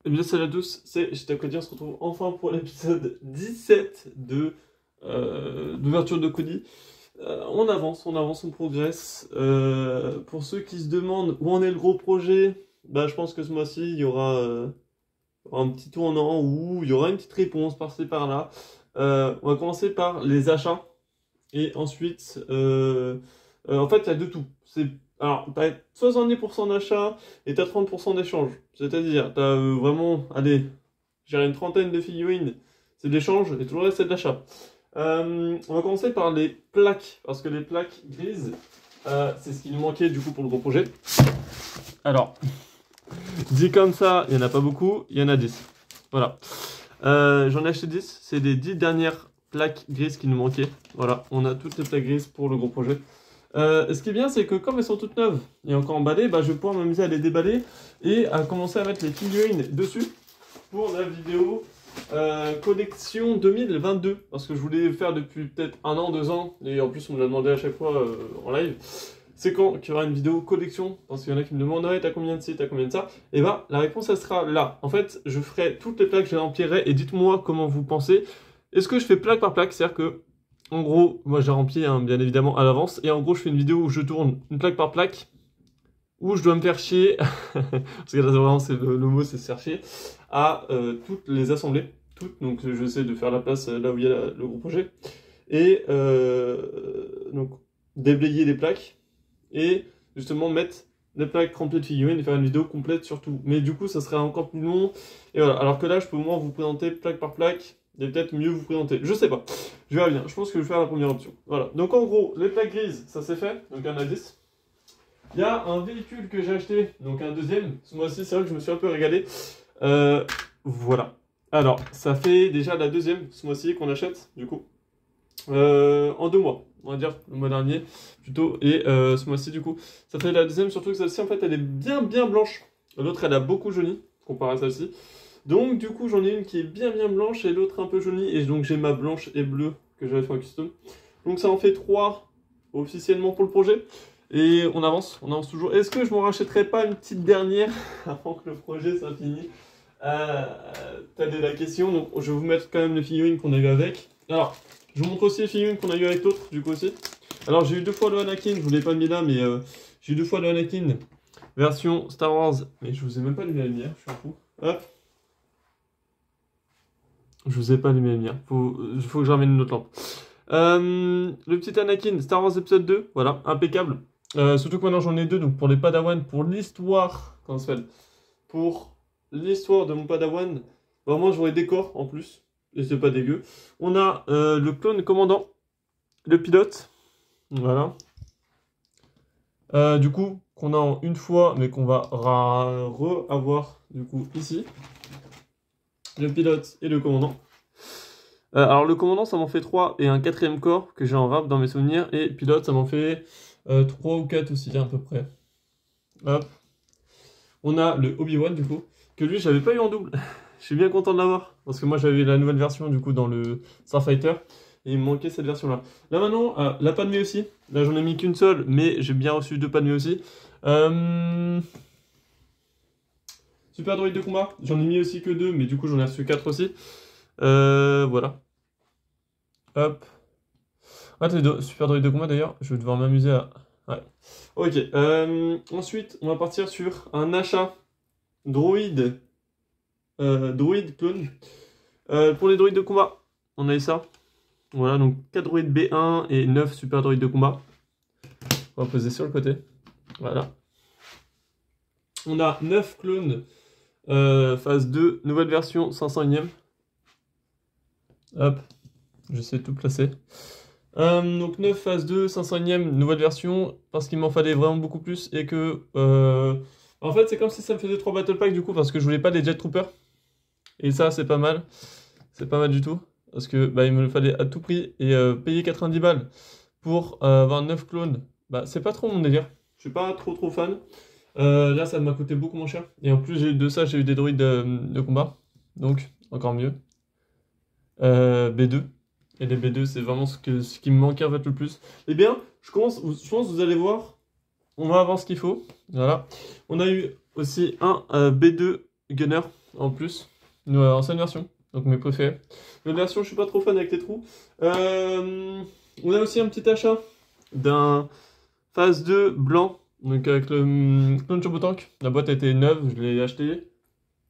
Eh bien salut à tous, c'est Cody, on se retrouve enfin pour l'épisode 17 d'ouverture de Cody. On avance, on progresse. Pour ceux qui se demandent où en est le gros projet, bah, je pense que ce mois-ci, il y aura un petit tournant où il y aura une petite réponse par-ci par-là. On va commencer par les achats. Et ensuite, en fait, il y a de tout. Alors, tu as 70% d'achat et tu as 30% d'échange. C'est-à-dire, tu as vraiment, allez, j'ai une trentaine de figurines, c'est de l'échange et tout le reste, c'est de l'achat. On va commencer par les plaques, parce que les plaques grises, c'est ce qui nous manquait du coup pour le gros projet. Alors, dit comme ça, il n'y en a pas beaucoup, il y en a 10. Voilà. J'en ai acheté 10, c'est les 10 dernières plaques grises qui nous manquaient. Voilà, on a toutes les plaques grises pour le gros projet. Ce qui est bien, c'est que comme elles sont toutes neuves et encore emballées, bah, je vais pouvoir m'amuser à les déballer et à commencer à mettre les figurines dessus pour la vidéo collection 2022. Parce que je voulais faire depuis peut-être 1 an, 2 ans, et en plus on me l'a demandé à chaque fois en live. C'est quand qu'il y aura une vidéo collection? Parce qu'il y en a qui me demandent, ouais, t'as combien de ci, t'as combien de ça? Et bah, la réponse, elle sera là. En fait, je ferai toutes les plaques, je les remplirai, et dites-moi comment vous pensez. Est-ce que je fais plaque par plaque? C'est-à-dire que, en gros, moi j'ai rempli, hein, bien évidemment, à l'avance, et en gros, je fais une vidéo où je tourne une plaque par plaque, où je dois me faire chier, parce que là, vraiment, le mot, c'est se faire chier, à toutes les assembler. Toutes, donc j'essaie de faire la place là où il y a le gros projet. Et donc, déblayer les plaques. Et justement mettre des plaques remplies de figurines et faire une vidéo complète sur tout. Mais du coup, ça serait encore plus long. Et voilà. Alors que là, je peux au moins vous présenter plaque par plaque et peut-être mieux vous présenter. Je sais pas. Je verrai bien. Je pense que je vais faire la première option. Voilà. Donc en gros, les plaques grises, ça c'est fait. Donc il y en a 10. Il y a un véhicule que j'ai acheté. Donc un deuxième. Ce mois-ci, c'est vrai que je me suis un peu régalé. Voilà. Alors, ça fait déjà la deuxième ce mois-ci qu'on achète, du coup. En 2 mois, on va dire le mois dernier plutôt, et ce mois-ci du coup ça fait la deuxième, surtout que celle-ci en fait elle est bien blanche, l'autre elle a beaucoup jauni comparé à celle-ci, donc du coup j'en ai une qui est bien blanche et l'autre un peu jaunie, et donc j'ai ma blanche et bleue que j'avais fait en custom, donc ça en fait 3 officiellement pour le projet, et on avance toujours. Est-ce que je m'en rachèterai pas une petite dernière avant que le projet soit fini? T'as la question, donc je vais vous mettre quand même les figurines qu'on a eu avec. Alors, je vous montre aussi les figurines qu'on a eu avec l'autre, du coup aussi. Alors, j'ai eu 2 fois le Anakin, je vous l'ai pas mis là, mais j'ai eu 2 fois le Anakin version Star Wars. Mais je vous ai même pas allumé la lumière, je suis un fou. Hop. Je vous ai pas allumé la lumière, faut que je ramène une autre lampe. Le petit Anakin Star Wars épisode 2, voilà, impeccable. Surtout que maintenant j'en ai 2, donc pour les Padawan, pour l'histoire, comment ça s'appelle? Pour l'histoire de mon Padawan, vraiment je vois les décors en plus. Et c'est pas dégueu. On a le clone commandant, le pilote, voilà. Du coup, qu'on a en une fois, mais qu'on va re-avoir du coup ici. Le pilote et le commandant. Alors le commandant, ça m'en fait 3 et un 4e corps que j'ai en rap dans mes souvenirs. Et pilote, ça m'en fait 3 ou 4 aussi, à peu près. Hop. On a le Obi-Wan du coup, que lui, j'avais pas eu en double. Je suis bien content de l'avoir, parce que moi j'avais la nouvelle version du coup dans le Starfighter, et il me manquait cette version là. Là maintenant, la Padmé aussi, là j'en ai mis qu'une seule, mais j'ai bien reçu 2 Padmé aussi. Super droïde de combat, j'en ai mis aussi que 2, mais du coup j'en ai reçu 4 aussi. Voilà. Hop. Ah, super droïde de combat d'ailleurs, je vais devoir m'amuser à... Ouais. Ok, ensuite on va partir sur un achat droïde. Droïde clone. Pour les droïdes de combat, on a eu ça. Voilà, donc 4 droïdes B1 et 9 super droïdes de combat. On va poser sur le côté. Voilà. On a 9 clones phase 2, nouvelle version 500ème. Hop, j'essaie de tout placer. Donc 9 phase 2, 500ème, nouvelle version, parce qu'il m'en fallait vraiment beaucoup plus et que... en fait, c'est comme si ça me faisait 3 battle packs du coup, parce que je voulais pas des Jet Troopers. Et ça, c'est pas mal. C'est pas mal du tout. Parce que bah, il me le fallait à tout prix. Et payer 90 balles pour 29 clones, bah, c'est pas trop mon délire. Je suis pas trop fan. Là, ça m'a coûté beaucoup moins cher. Et en plus, de ça, j'ai eu des droïdes de combat. Donc, encore mieux. B2. Et les B2, c'est vraiment ce qui me manquait en fait le plus. Eh bien, je pense que vous allez voir. On va avoir ce qu'il faut. Voilà. On a eu aussi un B2 Gunner. en plus. Ancienne version, donc mes préférés. Nouvelle version, je suis pas trop fan avec les trous. On a aussi un petit achat d'un phase 2 blanc, donc avec le clone Turbo Tank. La boîte était neuve, je l'ai acheté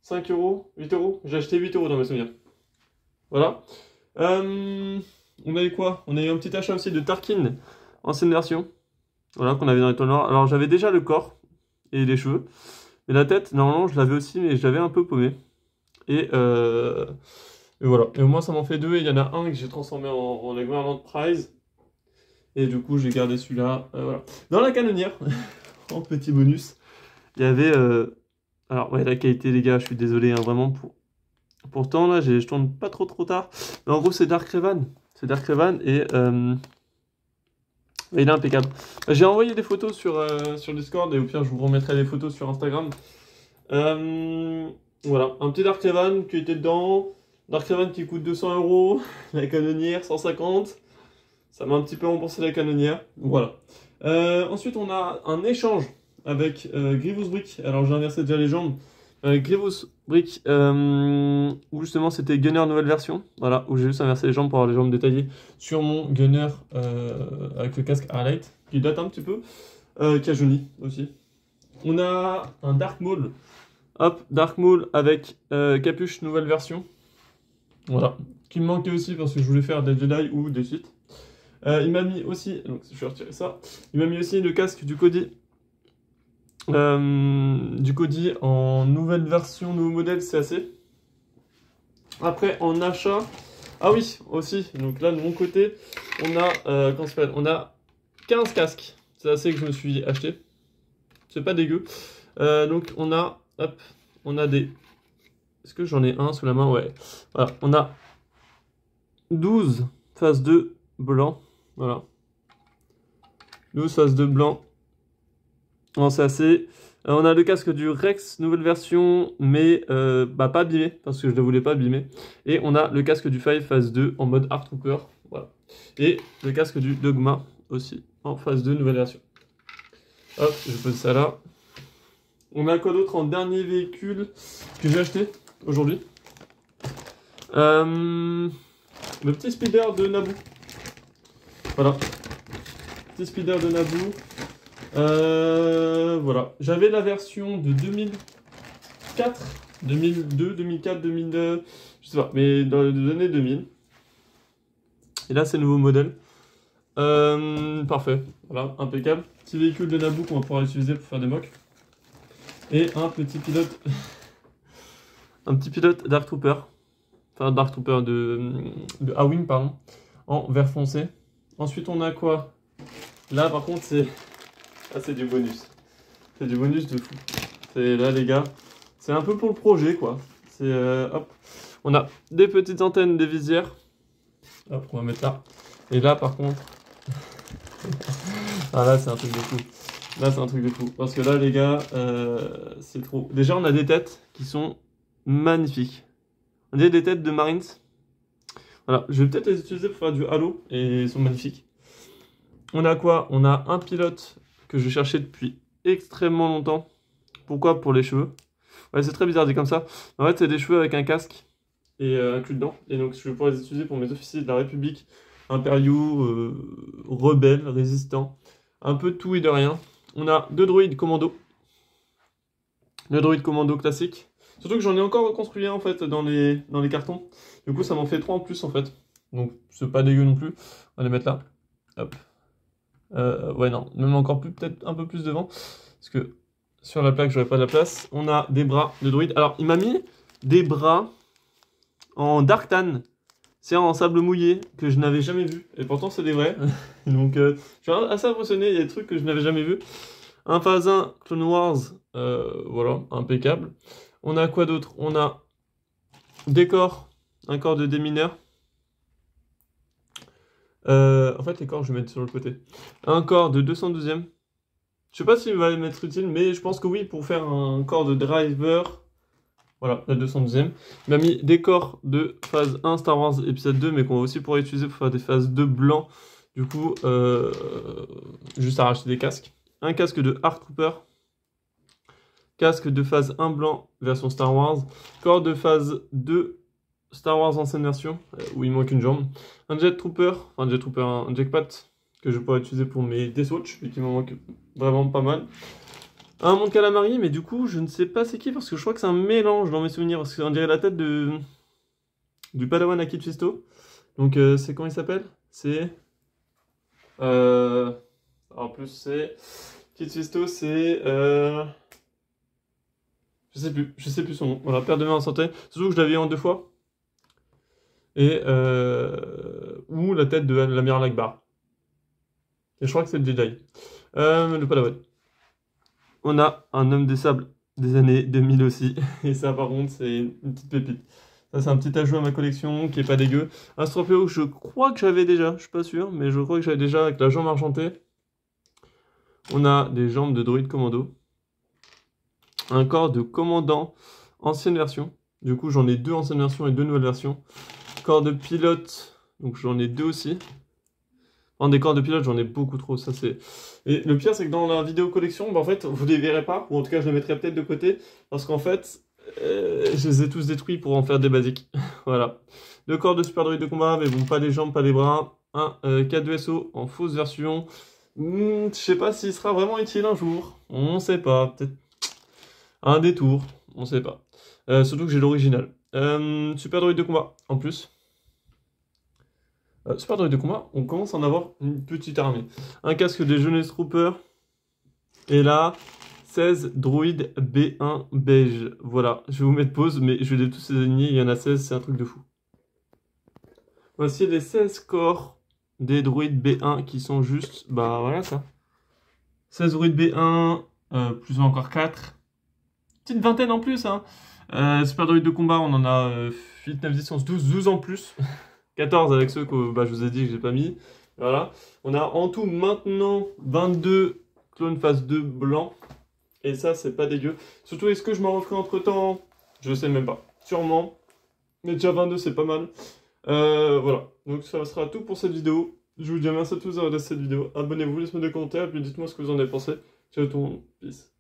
5 euros, 8 euros. J'ai acheté 8 euros dans mes souvenirs. Voilà. On a eu quoi? On a eu un petit achat aussi de Tarkin, ancienne version. Voilà, qu'on avait dans les toiles noires. Alors j'avais déjà le corps et les cheveux. Mais la tête, normalement, je l'avais aussi, mais je l'avais un peu paumé. Et voilà. Et au moins, ça m'en fait deux. Et il y en a un que j'ai transformé en Emerald Prize. Et du coup, j'ai gardé celui-là. Voilà. Dans la canonnière, en petit bonus, il y avait... Alors, ouais, la qualité, les gars, je suis désolé, hein, vraiment. Pourtant, là, je tourne pas trop tard. Mais en gros, c'est Dark Revan. C'est Dark Revan et... il est impeccable. J'ai envoyé des photos sur Discord et au pire je vous remettrai des photos sur Instagram. Voilà, un petit Dark Revan qui était dedans. Dark Revan qui coûte 200 euros. La canonnière 150. Ça m'a un petit peu remboursé la canonnière. Voilà. Ensuite on a un échange avec Grievous Brick. Alors j'ai inversé déjà les jambes. Grievous Brick, où justement c'était Gunner nouvelle version, voilà, où j'ai juste inversé les jambes pour avoir les jambes détaillées sur mon Gunner avec le casque Highlight, qui date un petit peu, qui a jauni aussi. On a un Dark Maul, hop, Dark Maul avec capuche nouvelle version, voilà, qui me manquait aussi parce que je voulais faire des Jedi ou des Sith. Il m'a mis aussi, donc je vais retirer ça, il m'a mis aussi le casque du Cody. En nouvelle version, nouveau modèle, c'est assez. Après, en achat, ah oui, aussi, donc là de mon côté, on a, comment ça s'appelle, on a 15 casques. C'est assez que je me suis acheté. C'est pas dégueu. Donc on a, hop, on a des... Est-ce que j'en ai un sous la main? Ouais. Voilà, on a 12 phase 2 blanc. Voilà. 12 phase 2 blanc. Non, c'est assez. On a le casque du Rex, nouvelle version, mais pas abîmé, parce que je ne voulais pas abîmer. Et on a le casque du Five phase 2 en mode Art Trooper. Voilà. Et le casque du Dogma aussi, en phase 2, nouvelle version. Hop, je pose ça là. On a quoi d'autre en dernier véhicule que j'ai acheté aujourd'hui? Le petit speeder de Naboo. Voilà. Petit speeder de Naboo. Voilà. J'avais la version de 2004, 2002, 2004, 2002, je sais pas, mais dans les années 2000. Et là, c'est le nouveau modèle. Parfait. Voilà, impeccable. Petit véhicule de Naboo qu'on va pouvoir utiliser pour faire des mocks. Et un petit pilote. Un petit pilote Dark Trooper. Enfin, Dark Trooper de A-Wing, pardon. En vert foncé. Ensuite, on a quoi? Là, par contre, c'est... Ah, c'est du bonus. C'est du bonus de fou. C'est là, les gars. C'est un peu pour le projet, quoi. C'est... hop. On a des petites antennes, des visières. Hop, on va mettre là. Et là, par contre... ah, là, c'est un truc de fou. Là, c'est un truc de fou. Parce que là, les gars, c'est trop... Déjà, on a des têtes qui sont magnifiques. On dirait des têtes de Marines. Voilà, je vais peut-être les utiliser pour faire du halo. Et ils sont magnifiques. On a quoi? On a un pilote que je cherchais depuis extrêmement longtemps. Pourquoi? Pour les cheveux. Ouais, c'est très bizarre dit comme ça. En fait, c'est des cheveux avec un casque et inclus dedans. Et donc, je vais pouvoir les utiliser pour mes officiers de la République, impériaux, rebelles, résistants. Un peu de tout et de rien. On a deux droïdes commando. Le droïde commando classique. Surtout que j'en ai encore reconstruit un en fait dans les cartons. Du coup, ça m'en fait 3 en plus en fait. Donc, c'est pas dégueu non plus. On va les mettre là. Hop. Ouais, non, même encore plus, peut-être un peu plus devant. Parce que sur la plaque, j'aurais pas de la place. On a des bras de droïde. Alors, il m'a mis des bras en dark tan. C'est en sable mouillé que je n'avais jamais vu. Et pourtant, c'est des vrais. Donc, je suis assez impressionné. Il y a des trucs que je n'avais jamais vu. Un phase 1 Clone Wars. Voilà, impeccable. On a quoi d'autre? On a des corps. Un corps de démineur. En fait, les corps, je vais mettre sur le côté. Un corps de 212e. Je sais pas s'il va m'être utile, mais je pense que oui, pour faire un corps de driver. Voilà, la 212e. Il m'a mis des corps de phase 1 Star Wars épisode 2, mais qu'on va aussi pouvoir utiliser pour faire des phases 2 blancs. Du coup, juste à racheter des casques. Un casque de Art Trooper. Casque de phase 1 blanc, version Star Wars. Corps de phase 2, Star Wars ancienne version, où il manque une jambe. Un Jet Trooper, un Jackpot, que je pourrais utiliser pour mes Death Watch, et qui me manque vraiment pas mal. Un Mon Calamari, mais du coup, je ne sais pas c'est qui, parce que je crois que c'est un mélange dans mes souvenirs, parce qu'on dirait la tête du Padawan à Kit Fisto. Donc, c'est comment il s'appelle? C'est... En plus, c'est... Kit Fisto, c'est... je sais plus son nom. Voilà, Père de main en santé. Surtout que je l'avais eu en 2 fois. Et ou la tête de l'amiral Akbar. Et je crois que c'est le Jedi. Le Padawan. On a un homme des sables des années 2000 aussi. Et ça, par contre, c'est une petite pépite. Ça, c'est un petit ajout à ma collection qui est pas dégueu. Un Stropéo que je crois que j'avais déjà. Je suis pas sûr, mais je crois que j'avais déjà avec la jambe argentée. On a des jambes de droïde commando. Un corps de commandant ancienne version. Du coup, j'en ai 2 anciennes versions et 2 nouvelles versions. Corps de pilote, donc j'en ai 2 aussi. En des corps de pilote, j'en ai beaucoup trop, ça c'est... Et le pire, c'est que dans la vidéo collection, bah, en fait, vous les verrez pas, ou en tout cas, je les mettrai peut-être de côté, parce qu'en fait, je les ai tous détruits pour en faire des basiques. Voilà. 2 corps de super droïde de combat, mais bon, pas les jambes, pas les bras. Un K2SO en fausse version. Je sais pas s'il sera vraiment utile un jour. On sait pas, peut-être un détour, on sait pas. Surtout que j'ai l'original. Super droïde de combat, en plus. Super droïde de combat, on commence à en avoir une petite armée. Un casque des Jeunesse Troopers. Et là, 16 droïdes B1 beige. Voilà, je vais vous mettre pause, mais je vais les tous les aligner. Il y en a 16, c'est un truc de fou. Voici les 16 corps des droïdes B1 qui sont juste... Bah voilà ça. 16 droïdes B1, plus encore 4. Petite vingtaine en plus, hein. Super droïde de combat, on en a 8, 9, 10, 11, 12 en plus. 14 avec ceux que je vous ai dit que j'ai pas mis. Voilà. On a en tout maintenant 22 clones phase 2 blancs. Et ça, c'est pas dégueu. Surtout, est-ce que je m'en referai entre temps? Je sais même pas. Sûrement. Mais déjà 22, c'est pas mal. Voilà. Donc ça sera tout pour cette vidéo. Je vous dis merci à tous d'avoir regardé cette vidéo. Abonnez-vous, laissez-moi des commentaires. Et puis dites-moi ce que vous en avez pensé. Ciao tout le monde. Peace.